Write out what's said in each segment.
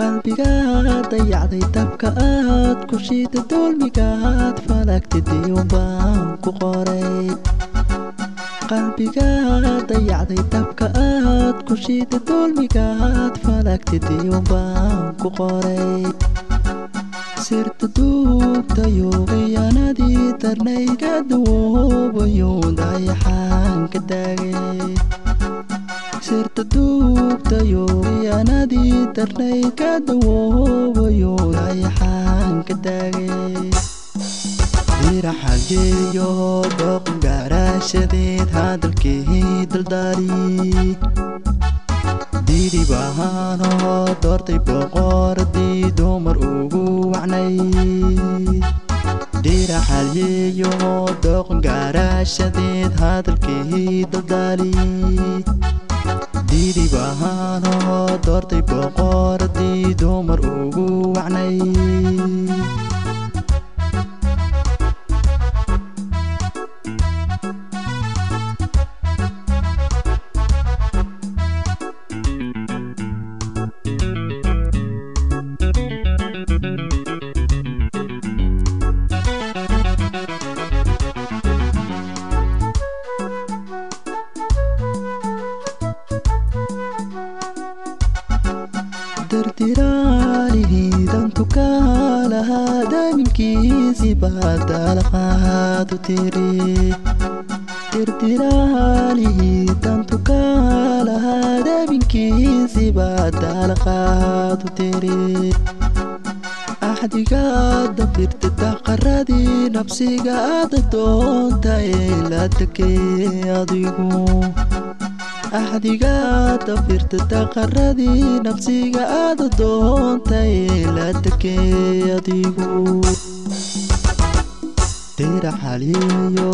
qalbigaad dayacday dabka aad ku shiida dulmigaad falagtay diyuun baan ku qoray qalbigaad dayacday dabka aad ku shiida dulmigaad falagtay diyuun baan ku qoray sirta duubtayo khiyaanadii darnayga dawoobayo dayaxaan ka daagay sirta duubtayo khiyaanadii darnayga dawoobayo dayaxaan ka daagay diraxaljeeyo dooqan gaaraashadeed hadalkii daldaali diidi bahaanoo doortay boqoradii dumar ugu wacnay diraxaljeeyo dooqan gaaraashadeed hadalkii daldaali diidi bahaanoo doortay boqoradii dumar ugu wacnay dirdiraalihii dantu kaalahaa daaminkiisii baadaalaqaadu tiri dirdiraalihii dantu kaalahaa daaminkiisii baadaalaqaadu tiri axdigaad dafirta daqaradii nabsiga aada doonta ee la dekay adigu axdigaad dafirta daqaradii nabsiga aada doonta ee la dekay adigu diraxalyeeyo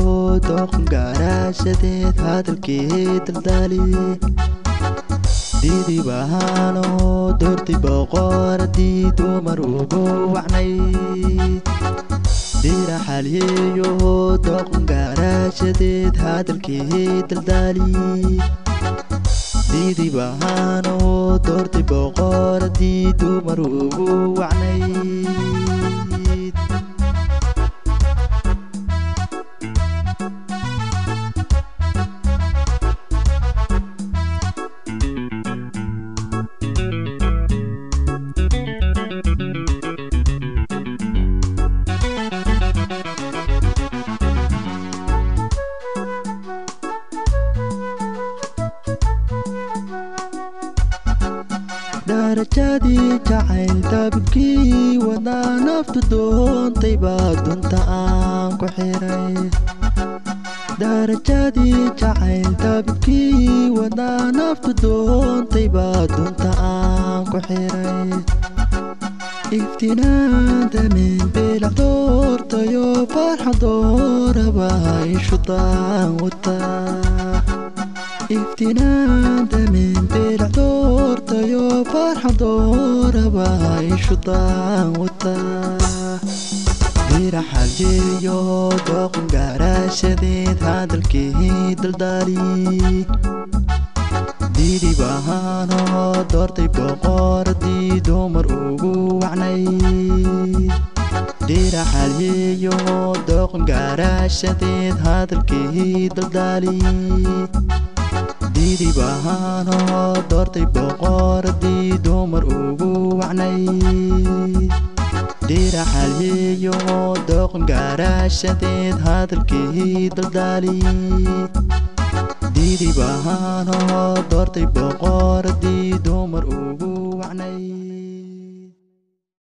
dooqan gaaraashadeed hadalkii daldaali diidi bahaanoo doortay boqoradii dumar ugu wacnay diraxalyeeyo dooqan gaaraashadeed hadalkii daldaali diidi bahaanoo doortay boqoradii dumar ugu wacnay darajadii jacayl dabibkii wadaa naftu doontay baa dunta aan ku xiray darajadii jacayl dabibkii wadaa naftu doontay baa dunta aan ku xiray iftinaan damin bilac doortayo farxadooraba ishu daan wataa iftinaan damin bilac doortayo farxadooraba ishu daan wataa diraxaljeeyo dooqan gaaraashadeed hadalkii daldaali diidi bahaanoo doortay boqoradii dumar ugu wacnay diraxalyeeyo dooqan gaaraashadeed hadalkii daldaali diidi bahaanoo doortay boqoradii dumar ugu wacnay diraxalyeeyo dooqan gaaraashadeed hadalkii daldaali diidi bahaanoo doortay boqoradii dumar ugu wacnay